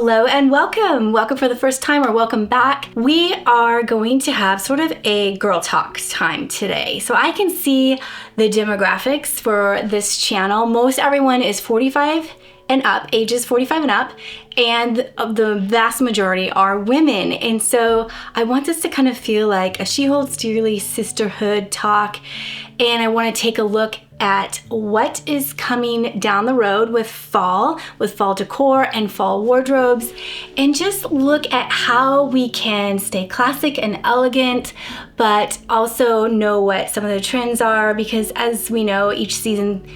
Hello and welcome. Welcome for the first time or welcome back. We are going to have sort of a girl talk time today. So I can see the demographics for this channel. Most everyone is 45 and up, ages 45 and up, and the vast majority are women. And so I want this to kind of feel like a She Holds Dearly sisterhood talk. And I want to take a look at what is coming down the road with fall decor and fall wardrobes, and just look at how we can stay classic and elegant, but also know what some of the trends are, because as we know, each season,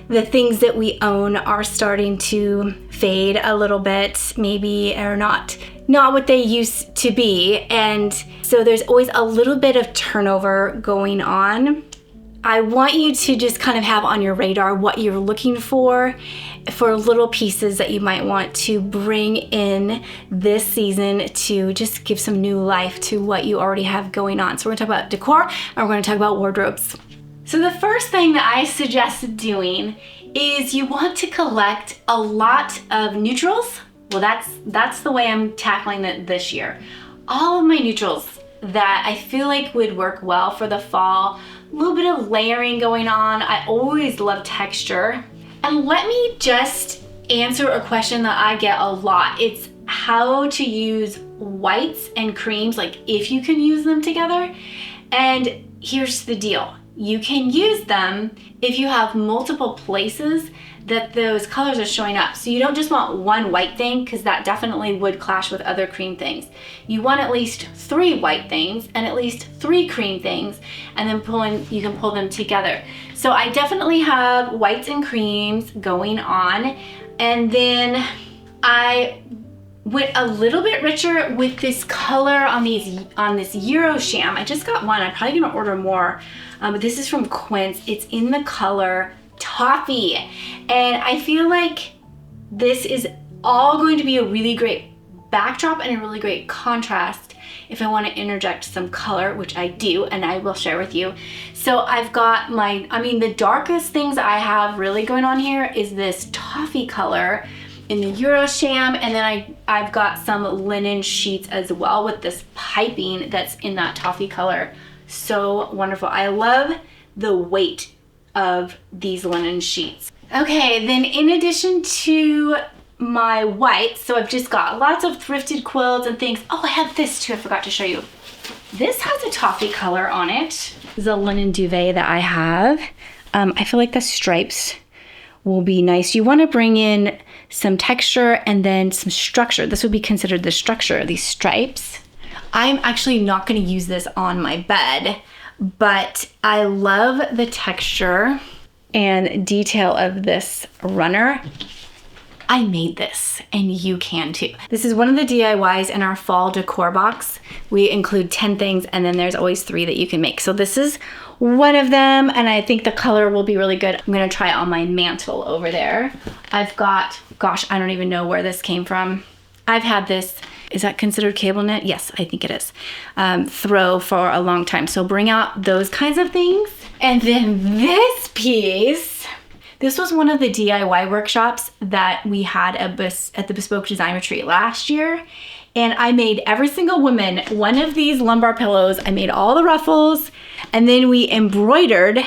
the things that we own are starting to fade a little bit, maybe are not what they used to be. And so there's always a little bit of turnover going on. I want you to just kind of have on your radar what you're looking for little pieces that you might want to bring in this season to just give some new life to what you already have going on. So we're gonna talk about decor and we're gonna talk about wardrobes. So the first thing that I suggest doing is you want to collect a lot of neutrals. Well, that's the way I'm tackling it this year. All of my neutrals that I feel like would work well for the fall. A little bit of layering going on. I always love texture. And let me just answer a question that I get a lot. It's how to use whites and creams, like if you can use them together. And here's the deal. You can use them if you have multiple places that those colors are showing up. So you don't just want one white thing, because that definitely would clash with other cream things. You want at least 3 white things and at least 3 cream things, and then you can pull them together. So I definitely have whites and creams going on. And then I went a little bit richer with this color on this Euro Sham. I just got one. I'm probably gonna order more. But this is from Quince. It's in the color Toffee. And I feel like this is all going to be a really great backdrop and a really great contrast if I want to interject some color, which I do, and I will share with you. So I've got the darkest things I have really going on here is this Toffee color in the Euro Sham, and then I've got some linen sheets as well with this piping that's in that Toffee color. So wonderful. I love the weight of these linen sheets. Okay, then in addition to my whites, so I've just got lots of thrifted quilts and things. Oh, I have this too, I forgot to show you. This has a Toffee color on it. This is a linen duvet that I have. I feel like the stripes will be nice. You want to bring in some texture and then some structure. This would be considered the structure, these stripes. I'm actually not going to use this on my bed, but I love the texture and detail of this runner. I made this, and you can too. This is one of the DIYs in our fall decor box. We include 10 things, and then there's always 3 that you can make. So this is one of them, and I think the color will be really good. I'm gonna try it on my mantle over there. I've got, gosh, I don't even know where this came from. I've had this, is that considered cable knit? Yes, I think it is. Throw for a long time. So bring out those kinds of things. And then this piece, this was one of the DIY workshops that we had at the Bespoke Design Retreat last year. And I made every single woman one of these lumbar pillows. I made all the ruffles, and then we embroidered.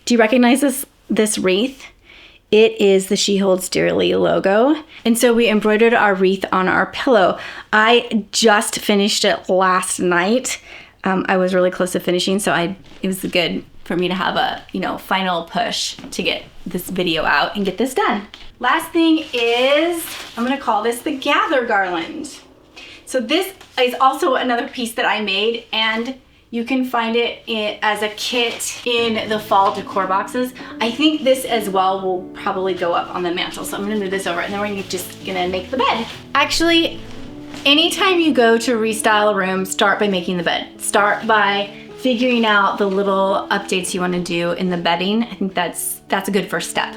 Do you recognize this wreath? It is the She Holds Dearly logo. And so we embroidered our wreath on our pillow. I just finished it last night. I was really close to finishing, so it was good for me to have a final push to get this video out and get this done. Last thing is, I'm gonna call this the Gather Garland. So this is also another piece that I made, and you can find it as a kit in the fall decor boxes. I think this as well will probably go up on the mantle. So I'm gonna move this over, and then we're just gonna make the bed. Actually, anytime you go to restyle a room, start by making the bed. Start by figuring out the little updates you wanna do in the bedding. I think that's a good first step.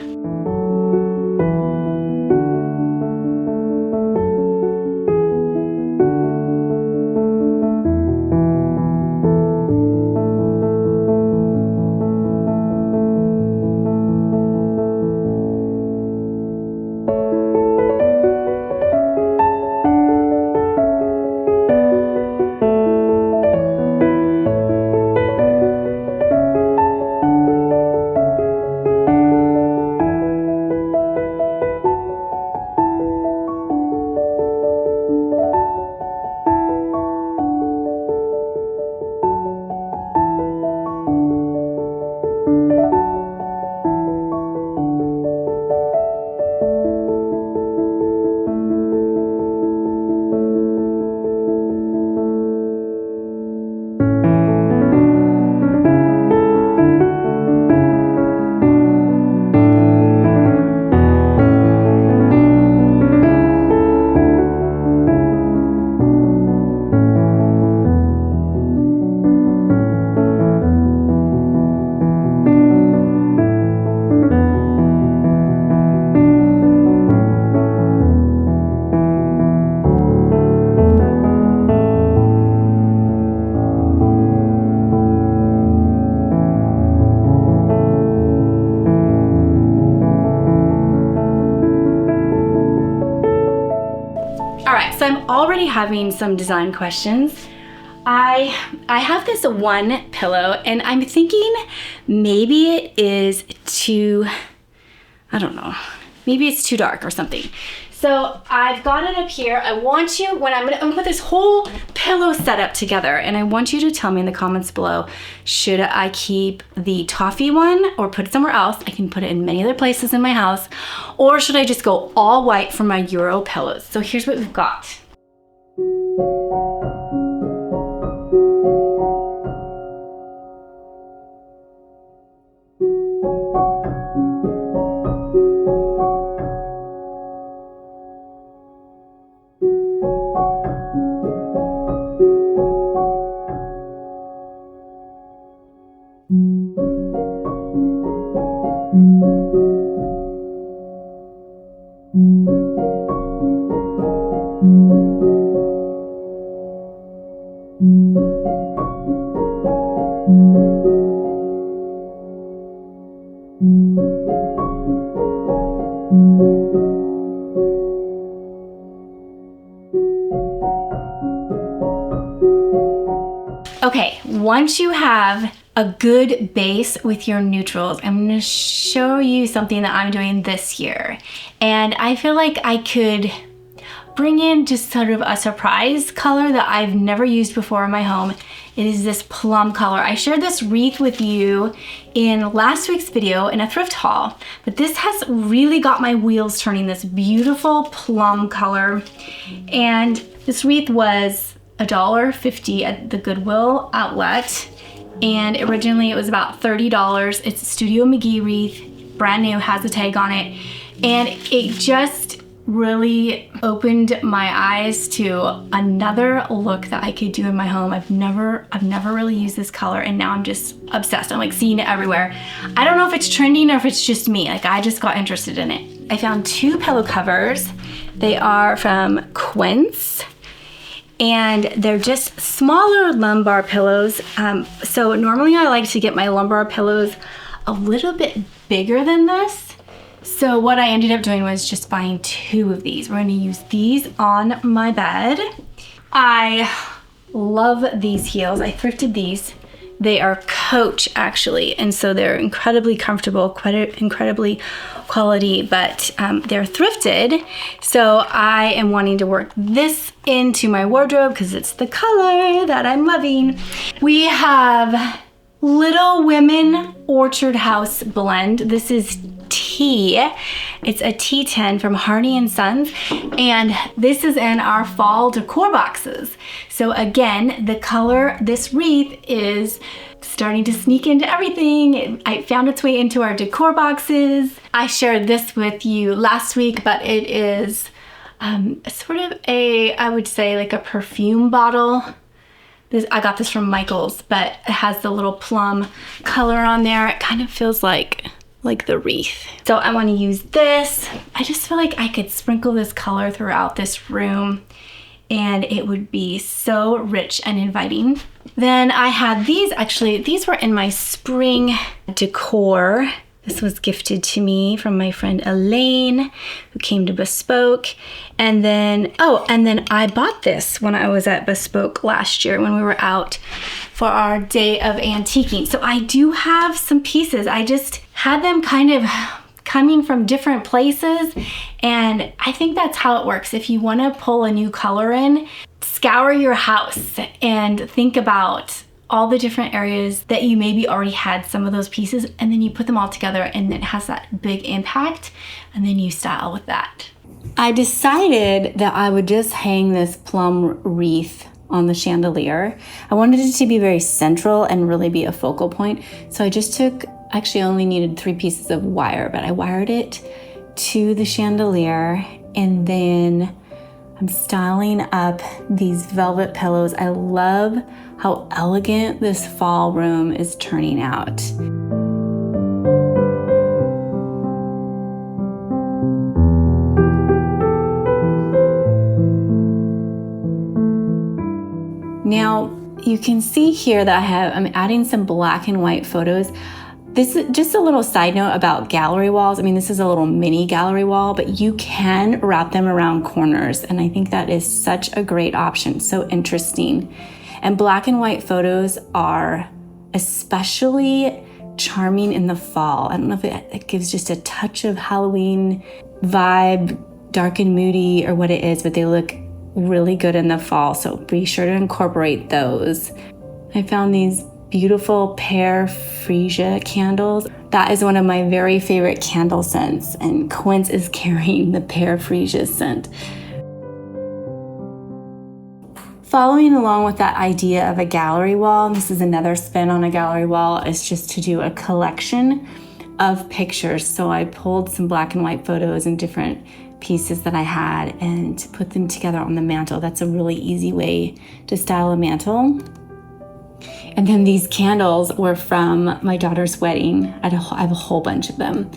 All right, so I'm already having some design questions. I have this one pillow and I'm thinking maybe it is too, I don't know, maybe it's too dark or something. So I've got it up here. I want you, I'm gonna put this whole pillow setup together, and I want you to tell me in the comments below, should I keep the toffee one or put it somewhere else? I can put it in many other places in my house, or should I just go all white for my Euro pillows? So here's what we've got. Okay, once you have a good base with your neutrals, I'm gonna show you something that I'm doing this year. And I feel like I could bring in just sort of a surprise color that I've never used before in my home. It is this plum color. I shared this wreath with you in last week's video in a thrift haul, but this has really got my wheels turning, this beautiful plum color. And this wreath was $1.50 at the Goodwill outlet, and originally it was about $30. It's a Studio McGee wreath, brand new, has a tag on it, and it just really opened my eyes to another look that I could do in my home. I've never really used this color, and now I'm just obsessed. I'm like seeing it everywhere. I don't know if it's trending or if it's just me. Like, I just got interested in it. I found 2 pillow covers. They are from Quince, and they're just smaller lumbar pillows. So normally I like to get my lumbar pillows a little bit bigger than this. So what I ended up doing was just buying 2 of these. We're gonna use these on my bed. I love these heels. I thrifted these. They are Coach, actually, and so they're incredibly comfortable, quite incredibly quality, but they're thrifted. So I am wanting to work this into my wardrobe because it's the color that I'm loving. We have Little Women Orchard House blend. This is tea. It's a T10 from Hardy & Sons, and this is in our fall decor boxes. So again, the color, this wreath is starting to sneak into everything. I found its way into our decor boxes. I shared this with you last week, but it is sort of I would say like a perfume bottle. I got this from Michael's, but it has the little plum color on there. It kind of feels like the wreath. So I want to use this. I just feel like I could sprinkle this color throughout this room and it would be so rich and inviting. Then I had these, actually, these were in my spring decor. This was gifted to me from my friend Elaine, who came to Bespoke. And then, I bought this when I was at Bespoke last year when we were out for our day of antiquing. So I do have some pieces. I just had them kind of coming from different places. And I think that's how it works. If you want to pull a new color in, scour your house and think about all the different areas that you maybe already had some of those pieces, and then you put them all together and it has that big impact, and then you style with that. I decided that I would just hang this plum wreath on the chandelier. I wanted it to be very central and really be a focal point. So I just actually only needed 3 pieces of wire, but I wired it to the chandelier, and then I'm styling up these velvet pillows. I love how elegant this fall room is turning out. Now, you can see here that I'm adding some black and white photos. This is just a little side note about gallery walls. I mean, this is a little mini gallery wall, but you can wrap them around corners. And I think that is such a great option. So interesting. And black and white photos are especially charming in the fall. I don't know if it gives just a touch of Halloween vibe, dark and moody or what it is, but they look really good in the fall. So be sure to incorporate those. I found these beautiful pear freesia candles. That is one of my very favorite candle scents, and Quince is carrying the pear freesia scent. Following along with that idea of a gallery wall, this is another spin on a gallery wall, is just to do a collection of pictures. So I pulled some black and white photos and different pieces that I had and put them together on the mantle. That's a really easy way to style a mantle. And then these candles were from my daughter's wedding. I have a whole bunch of them.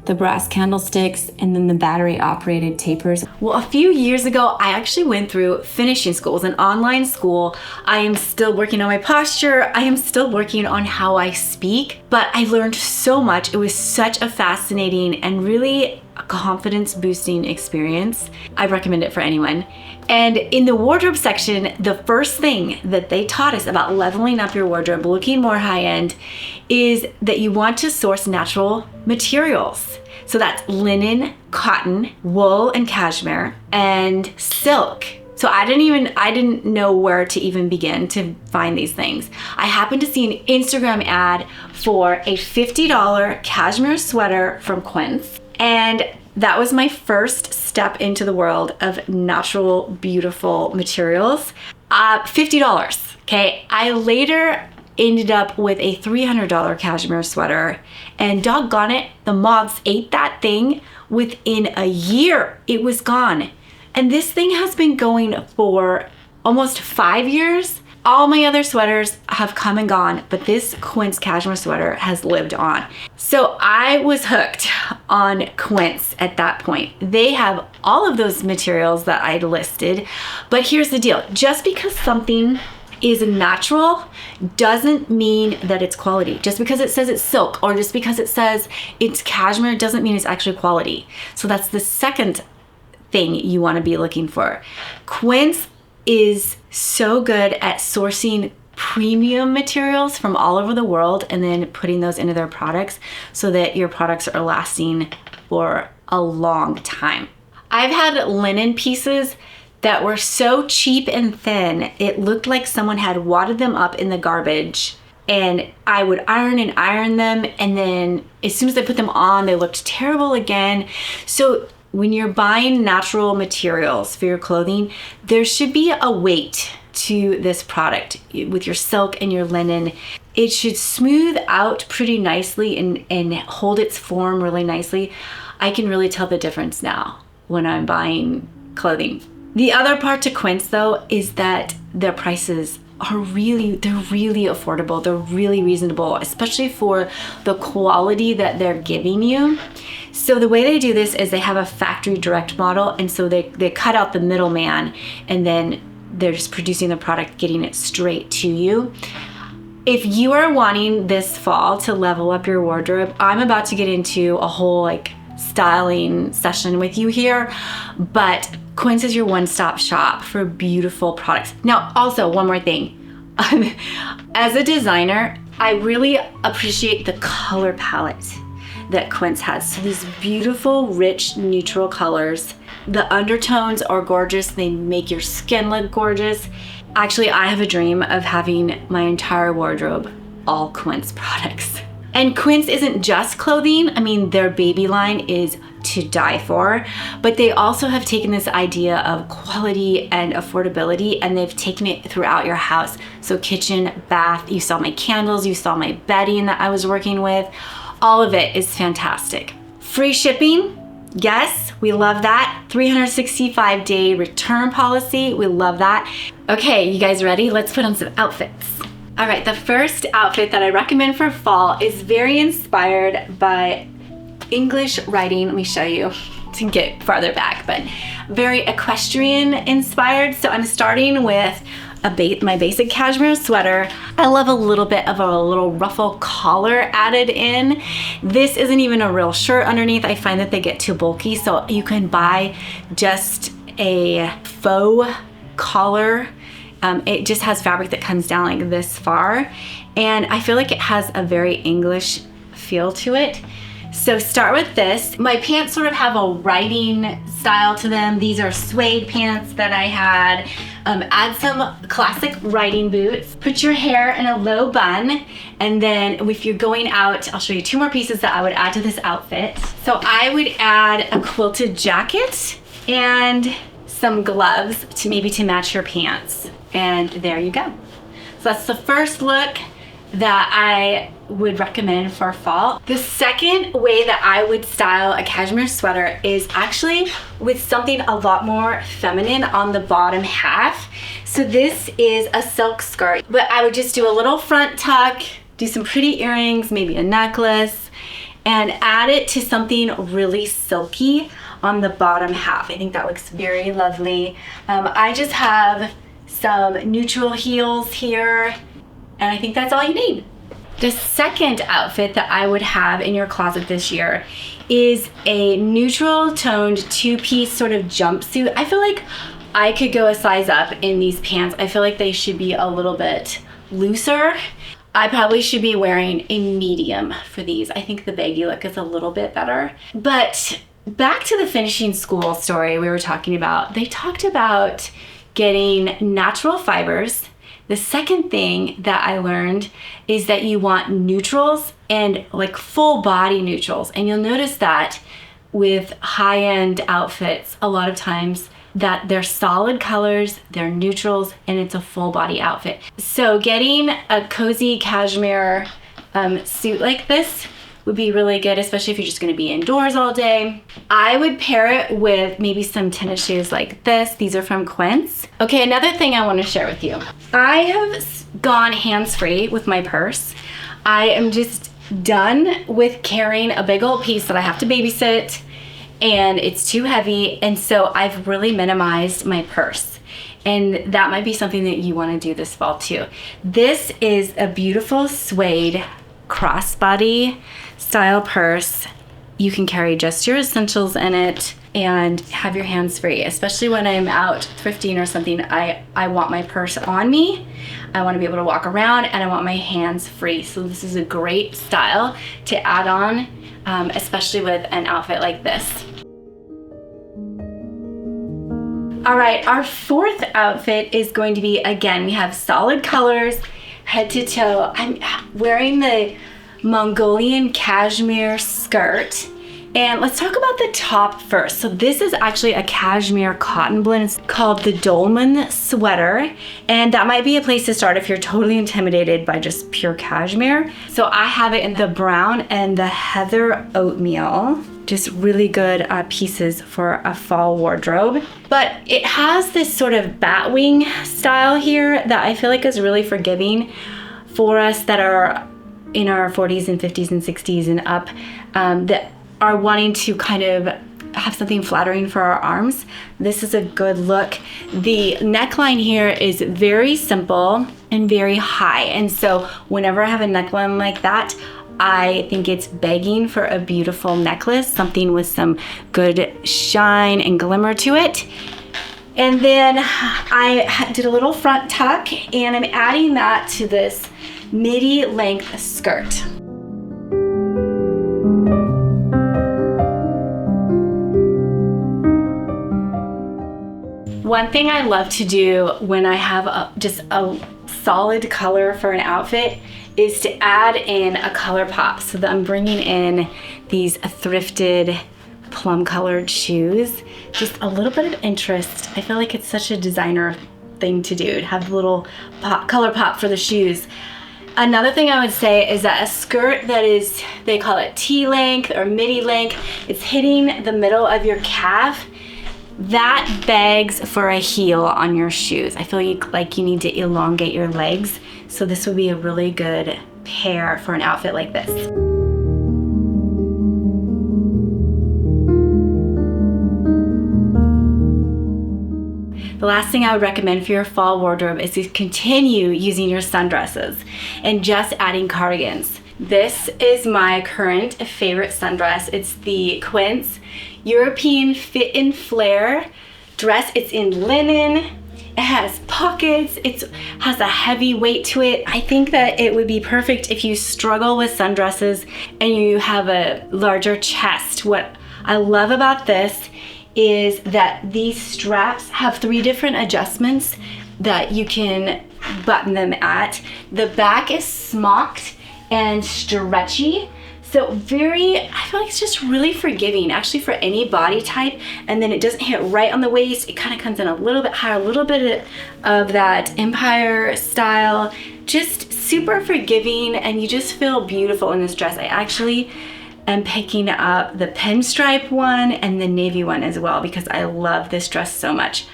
The brass candlesticks, and then the battery operated tapers. Well, a few years ago, I actually went through finishing school. It was an online school. I am still working on my posture. I am still working on how I speak, but I learned so much. It was such a fascinating and really a confidence boosting experience. I recommend it for anyone. And in the wardrobe section, the first thing that they taught us about leveling up your wardrobe, looking more high-end, is that you want to source natural materials. So that's linen, cotton, wool and cashmere, and silk. So I didn't know where to even begin to find these things. I happened to see an Instagram ad for a $50 cashmere sweater from Quince, and that was my first step into the world of natural, beautiful materials. $50, okay? I later ended up with a $300 cashmere sweater, and doggone it, the moths ate that thing. Within a year, it was gone. And this thing has been going for almost 5 years. All my other sweaters have come and gone, but this Quince cashmere sweater has lived on. So I was hooked on Quince at that point. They have all of those materials that I'd listed, but here's the deal. Just because something is natural doesn't mean that it's quality. Just because it says it's silk or just because it says it's cashmere doesn't mean it's actually quality. So that's the second thing you want to be looking for. Quince is so good at sourcing premium materials from all over the world and then putting those into their products so that your products are lasting for a long time. I've had linen pieces that were so cheap and thin, it looked like someone had wadded them up in the garbage, and I would iron them, and then as soon as I put them on, they looked terrible again. So when you're buying natural materials for your clothing, there should be a weight to this product. With your silk and your linen, it should smooth out pretty nicely and hold its form really nicely. I can really tell the difference now when I'm buying clothing. The other part to Quince though is that their prices are really affordable. They're really reasonable, especially for the quality that they're giving you. So the way they do this is they have a factory direct model, and so they cut out the middleman, and then they're just producing the product, getting it straight to you. If you are wanting this fall to level up your wardrobe, I'm about to get into a whole styling session with you here, but Quince is your one-stop shop for beautiful products. Now, also one more thing. As a designer, I really appreciate the color palette that Quince has. So these beautiful, rich, neutral colors. The undertones are gorgeous. They make your skin look gorgeous. Actually, I have a dream of having my entire wardrobe all Quince products. And Quince isn't just clothing. I mean, their baby line is to die for, but they also have taken this idea of quality and affordability, and they've taken it throughout your house. So kitchen, bath, you saw my candles, you saw my bedding that I was working with. All of it is fantastic. Free shipping, yes, we love that. 365-day return policy, we love that. Okay, you guys ready? Let's put on some outfits. All right, the first outfit that I recommend for fall is very inspired by English writing. Let me show you to get farther back, but very equestrian inspired. So I'm starting with my basic cashmere sweater. I love a little bit of a little ruffle collar added in. This isn't even a real shirt underneath. I find that they get too bulky, so you can buy just a faux collar. It just has fabric that comes down like this far, and I feel like it has a very English feel to it. So start with this. My pants sort of have a riding style to them. These are suede pants that I had. Add some classic riding boots. Put your hair in a low bun, and then if you're going out, I'll show you 2 more pieces that I would add to this outfit. So I would add a quilted jacket and some gloves to match your pants. And there you go. So that's the first look that I would recommend for fall. The second way that I would style a cashmere sweater is actually with something a lot more feminine on the bottom half. So this is a silk skirt, but I would just do a little front tuck, do some pretty earrings, maybe a necklace, and add it to something really silky on the bottom half. I think that looks very lovely. I just have some neutral heels here, and I think that's all you need. The second outfit that I would have in your closet this year is a neutral toned 2-piece sort of jumpsuit. I feel like I could go a size up in these pants. I feel like they should be a little bit looser. I probably should be wearing a medium for these. I think the baggy look is a little bit better. But back to the finishing school story we were talking about. They talked about getting natural fibers. The second thing that I learned is that you want neutrals and like full body neutrals. And you'll notice that with high-end outfits, a lot of times that they're solid colors, they're neutrals, and it's a full body outfit. So getting a cozy cashmere suit like this would be really good, especially if you're just gonna be indoors all day. I would pair it with maybe some tennis shoes like this. These are from Quince. Okay, another thing I wanna share with you. I have gone hands-free with my purse. I am just done with carrying a big old piece that I have to babysit, and it's too heavy, and so I've really minimized my purse. And that might be something that you wanna do this fall too. This is a beautiful suede crossbody style purse. You can carry just your essentials in it and have your hands free, especially when I'm out thrifting or something. I want my purse on me. I want to be able to walk around, and I want my hands free. So this is a great style to add on, especially with an outfit like this. All right, our fourth outfit is going to be, again, we have solid colors, head to toe. I'm wearing the Mongolian cashmere skirt. And let's talk about the top first. So this is actually a cashmere cotton blend. It's called the Dolman sweater. And that might be a place to start if you're totally intimidated by just pure cashmere. So I have it in the brown and the heather oatmeal. Just really good pieces for a fall wardrobe. But it has this sort of batwing style here that I feel like is really forgiving for us that are in our 40s and 50s and 60s and up, that are wanting to kind of have something flattering for our arms. This is a good look. The neckline here is very simple and very high. And so whenever I have a neckline like that, I think it's begging for a beautiful necklace, something with some good shine and glimmer to it. And then I did a little front tuck, and I'm adding that to this midi length skirt. One thing I love to do when I have just a solid color for an outfit is to add in a color pop. So that I'm bringing in these thrifted plum colored shoes. Just a little bit of interest. I feel like it's such a designer thing to do, to have a little color pop for the shoes. Another thing I would say is that a skirt that is, they call it T-length or midi length, it's hitting the middle of your calf, that begs for a heel on your shoes. I feel like you need to elongate your legs, so this would be a really good pair for an outfit like this. the last thing I would recommend for your fall wardrobe is to continue using your sundresses and just adding cardigans. This is my current favorite sundress. It's the Quince European Fit and Flare dress. It's in linen. It has pockets. It has a heavy weight to it. I think that it would be perfect if you struggle with sundresses and you have a larger chest. What I love about this is that these straps have 3 different adjustments that you can button them at. The back is smocked and stretchy. So I feel like it's just really forgiving actually for any body type, and then it doesn't hit right on the waist. It kind of comes in a little bit higher, a little bit of that empire style, just super forgiving, and you just feel beautiful in this dress. I actually am picking up the pinstripe one and the navy one as well because I love this dress so much.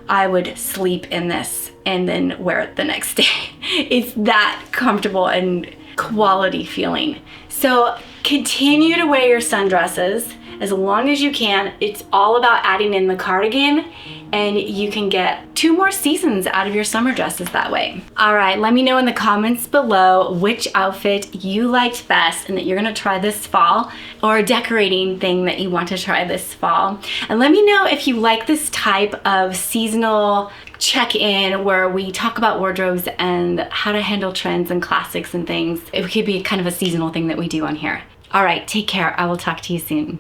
I would sleep in this and then wear it the next day. It's that comfortable and quality feeling. So continue to wear your sundresses as long as you can. It's all about adding in the cardigan, and you can get 2 more seasons out of your summer dresses that way. All right, let me know in the comments below which outfit you liked best and that you're gonna try this fall, or a decorating thing that you want to try this fall. And let me know if you like this type of seasonal check-in where we talk about wardrobes and how to handle trends and classics and things. It could be kind of a seasonal thing that we do on here. All right, take care. I will talk to you soon.